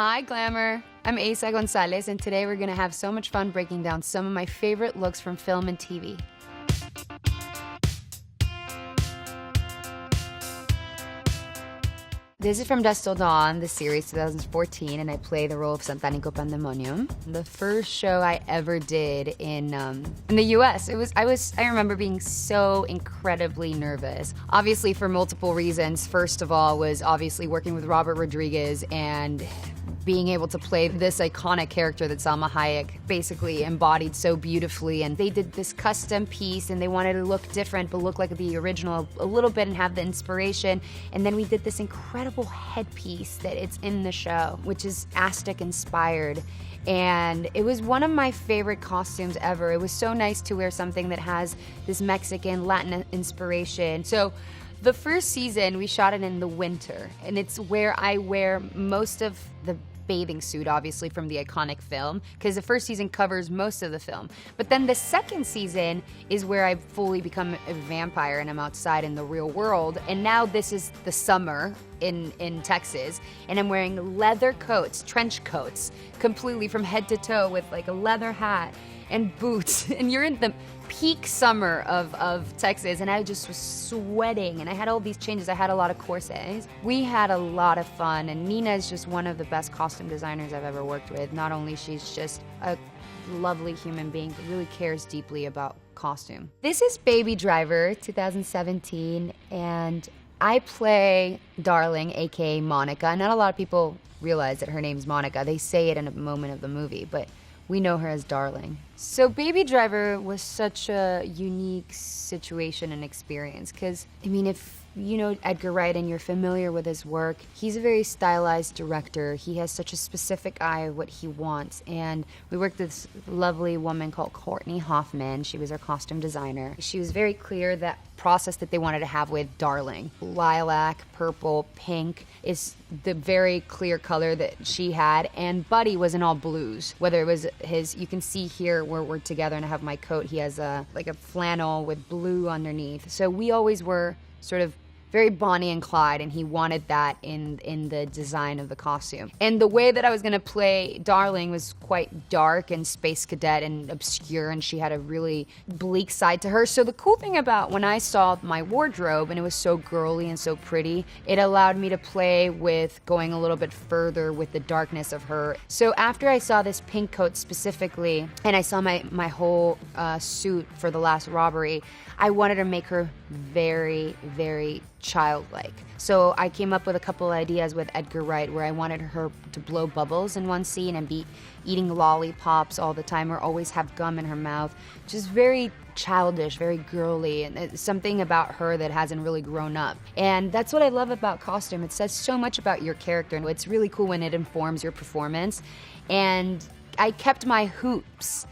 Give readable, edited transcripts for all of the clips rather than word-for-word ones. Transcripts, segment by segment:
Hi, Glamour. I'm Eiza González, and today we're gonna have so much fun breaking down some of my favorite looks from film and TV. This is from Dusk Till Dawn, the series 2014, and I play the role of Satanico Pandemonium. The first show I ever did in the US. I remember being so incredibly nervous. Obviously for multiple reasons. First of all was obviously working with Robert Rodriguez and being able to play this iconic character that Salma Hayek basically embodied so beautifully. And they did this custom piece and they wanted to look different but look like the original a little bit and have the inspiration. And then we did this incredible headpiece that it's in the show, which is Aztec inspired. And it was one of my favorite costumes ever. It was so nice to wear something that has this Mexican, Latin inspiration. So the first season, we shot it in the winter, and it's where I wear most of the bathing suit, obviously, from the iconic film, because the first season covers most of the film. But then the second season is where I fully become a vampire and I'm outside in the real world. And now this is the summer in Texas, and I'm wearing leather coats, trench coats, completely from head to toe with like a leather hat and boots. And you're in the peak summer of Texas, and I just was sweating, and I had all these changes. I had a lot of corsets. We had a lot of fun, and Nina is just one of the best costume designers I've ever worked with. Not only she's just a lovely human being, but really cares deeply about costume. This is Baby Driver 2017, and I play Darling, aka Monica. Not a lot of people realize that her name's Monica. They say it in a moment of the movie, but we know her as Darling. So Baby Driver was such a unique situation and experience because, I mean, if you know Edgar Wright and you're familiar with his work, he's a very stylized director. He has such a specific eye of what he wants. And we worked with this lovely woman called Courtney Hoffman. She was our costume designer. She was very clear that process that they wanted to have with Darling. Lilac, purple, pink is the very clear color that she had, and Buddy was in all blues. Whether it was his, you can see here where we're together and I have my coat, he has like a flannel with blue underneath. So we always were sort of very Bonnie and Clyde, and he wanted that in the design of the costume. And the way that I was gonna play Darling was quite dark and space cadet and obscure, and she had a really bleak side to her. So the cool thing about when I saw my wardrobe, and it was so girly and so pretty, it allowed me to play with going a little bit further with the darkness of her. So after I saw this pink coat specifically, and I saw my whole suit for the last robbery, I wanted to make her very, very childlike. So I came up with a couple ideas with Edgar Wright where I wanted her to blow bubbles in one scene and be eating lollipops all the time or always have gum in her mouth. Just very childish, very girly, and it's something about her that hasn't really grown up. And that's what I love about costume. It says so much about your character, and it's really cool when it informs your performance. And I kept my hoops.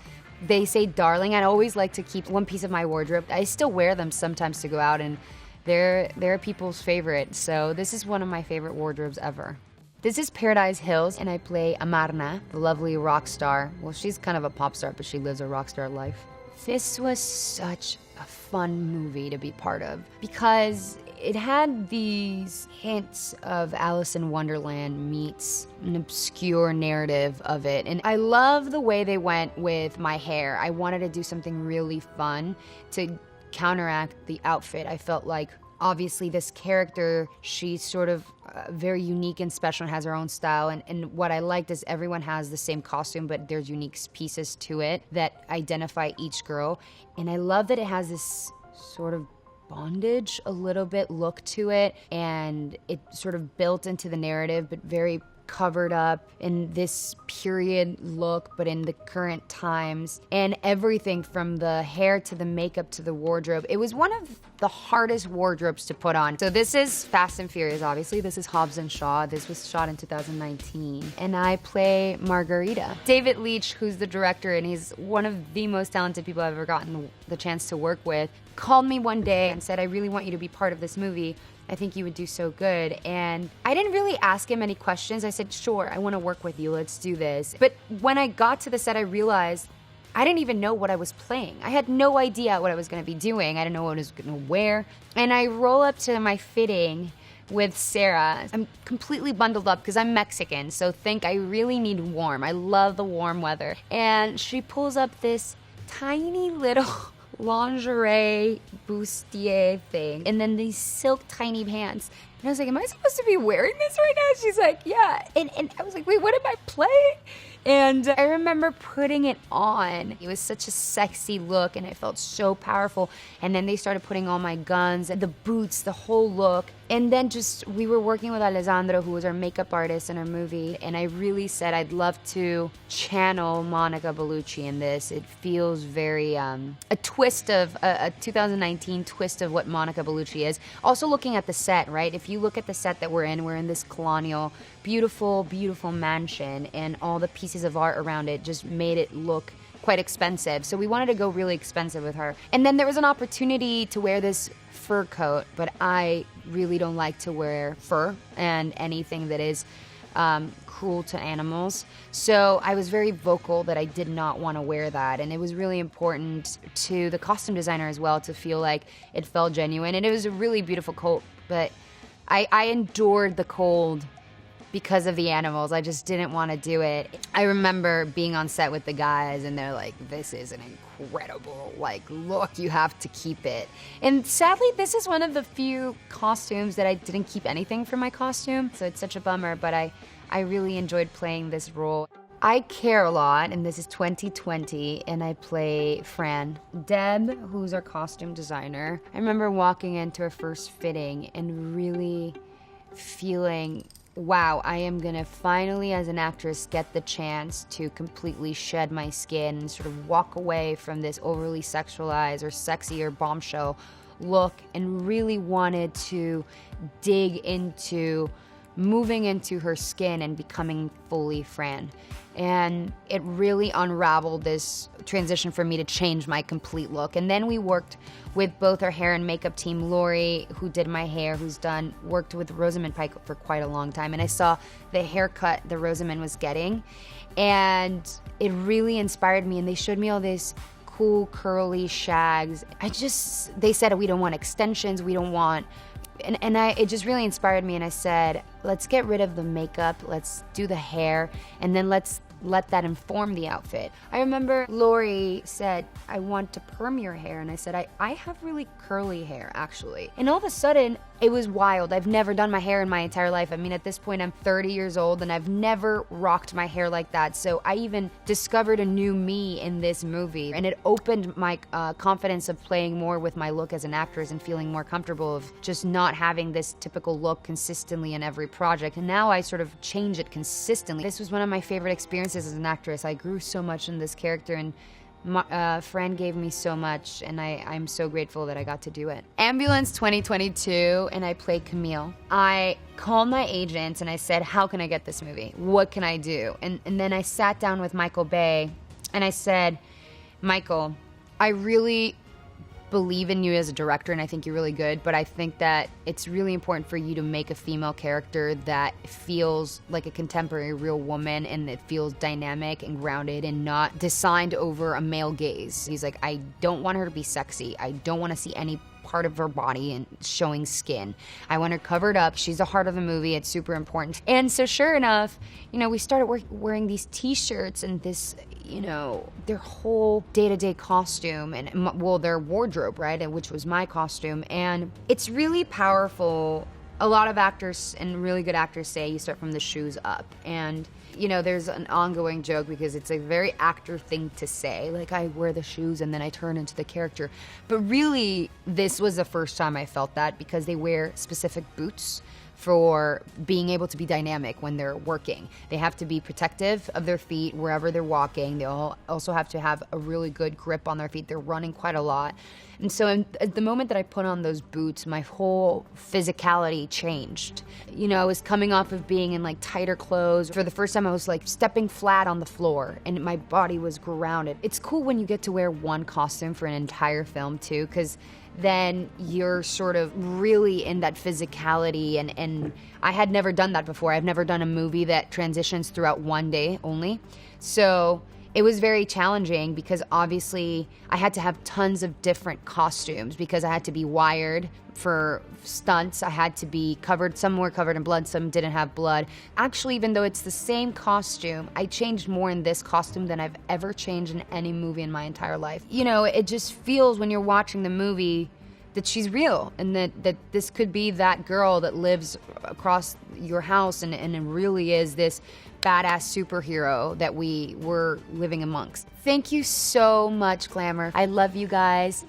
They say Darling. I always like to keep one piece of my wardrobe. I still wear them sometimes to go out, and they're people's favorite. So this is one of my favorite wardrobes ever. This is Paradise Hills, and I play Amarna, the lovely rock star. Well, she's kind of a pop star, but she lives a rock star life. This was such a fun movie to be part of because it had these hints of Alice in Wonderland meets an obscure narrative of it. And I love the way they went with my hair. I wanted to do something really fun to counteract the outfit. I felt like, obviously, this character, she's sort of very unique and special and has her own style. And what I liked is everyone has the same costume, but there's unique pieces to it that identify each girl. And I love that it has this sort of bondage, a little bit look to it, and it sort of built into the narrative, but very covered up in this period look, but in the current times, and everything from the hair to the makeup to the wardrobe. It was one of the hardest wardrobes to put on. So this is Fast and Furious, obviously. This is Hobbs and Shaw. This was shot in 2019. And I play Margarita. David Leitch, who's the director, and he's one of the most talented people I've ever gotten the chance to work with, called me one day and said, I really want you to be part of this movie. I think you would do so good. And I didn't really ask him any questions. I said, sure, I want to work with you. Let's do this. But when I got to the set, I realized I didn't even know what I was playing. I had no idea what I was going to be doing. I didn't know what I was going to wear. And I roll up to my fitting with Sarah. I'm completely bundled up because I'm Mexican, so I really need warm. I love the warm weather. And she pulls up this tiny little lingerie bustier thing, and then these silk tiny pants. And I was like, am I supposed to be wearing this right now? She's like, yeah. And I was like, wait, what am I playing? And I remember putting it on. It was such a sexy look, and it felt so powerful. And then they started putting on my guns, and the boots, the whole look. And then we were working with Alessandro, who was our makeup artist in our movie, and I really said I'd love to channel Monica Bellucci in this. It feels very, a 2019 twist of what Monica Bellucci is. Also looking at the set, right? If you look at the set that we're in this colonial, beautiful, beautiful mansion, and all the pieces of art around it just made it look quite expensive. So we wanted to go really expensive with her. And then there was an opportunity to wear this fur coat, but I really don't like to wear fur and anything that is cruel to animals. So I was very vocal that I did not want to wear that. And it was really important to the costume designer as well to feel like it felt genuine. And it was a really beautiful coat, but I endured the cold because of the animals. I just didn't want to do it. I remember being on set with the guys, and they're like, this is an incredible, look, you have to keep it. And sadly, this is one of the few costumes that I didn't keep anything from my costume, so it's such a bummer, but I really enjoyed playing this role. I care a lot, and this is 2020, and I play Fran. Deb, who's our costume designer, I remember walking into her first fitting and really feeling, wow, I am gonna finally, as an actress, get the chance to completely shed my skin and sort of walk away from this overly sexualized or sexy or bombshell look, and really wanted to dig into moving into her skin and becoming fully Fran. And it really unraveled this transition for me to change my complete look. And then we worked with both our hair and makeup team, Lori, who did my hair, worked with Rosamund Pike for quite a long time. And I saw the haircut that Rosamund was getting, and it really inspired me. And they showed me all this cool curly shags. They said, we don't want extensions, we don't want, it just really inspired me, and I said, let's get rid of the makeup, let's do the hair, and then let's let that inform the outfit. I remember Lori said, I want to perm your hair, and I said, I have really curly hair, actually. And all of a sudden, it was wild. I've never done my hair in my entire life. I mean, at this point, I'm 30 years old, and I've never rocked my hair like that. So I even discovered a new me in this movie, and it opened my confidence of playing more with my look as an actress and feeling more comfortable of just not having this typical look consistently in every project. And now I sort of change it consistently. This was one of my favorite experiences as an actress. I grew so much in this character, and Fran gave me so much, and I'm so grateful that I got to do it. Ambulance 2022, and I played Camille. I called my agent and I said, how can I get this movie? What can I do? And then I sat down with Michael Bay, and I said, Michael, I really believe in you as a director, and I think you're really good, but I think that it's really important for you to make a female character that feels like a contemporary real woman, and that feels dynamic and grounded and not designed over a male gaze. He's like, I don't want her to be sexy. I don't want to see any part of her body and showing skin. I want her covered up. She's the heart of the movie. It's super important. And so sure enough, we started wearing these t-shirts and this, their whole day-to-day costume and, their wardrobe, right? Which was my costume. And it's really powerful. A lot of actors and really good actors say you start from the shoes up. And there's an ongoing joke because it's a very actor thing to say. Like, I wear the shoes and then I turn into the character. But really, this was the first time I felt that, because they wear specific boots for being able to be dynamic when they're working. They have to be protective of their feet wherever they're walking. They also have to have a really good grip on their feet. They're running quite a lot. And so at the moment that I put on those boots, my whole physicality changed. I was coming off of being in tighter clothes. For the first time, I was stepping flat on the floor, and my body was grounded. It's cool when you get to wear one costume for an entire film too, because then you're sort of really in that physicality, and I had never done that before. I've never done a movie that transitions throughout one day only. So it was very challenging because obviously I had to have tons of different costumes because I had to be wired. for stunts, I had to be covered. Some were covered in blood, some didn't have blood. Actually, even though it's the same costume, I changed more in this costume than I've ever changed in any movie in my entire life. You know, it just feels when you're watching the movie that she's real, and that this could be that girl that lives across your house and really is this badass superhero that we were living amongst. Thank you so much, Glamour. I love you guys.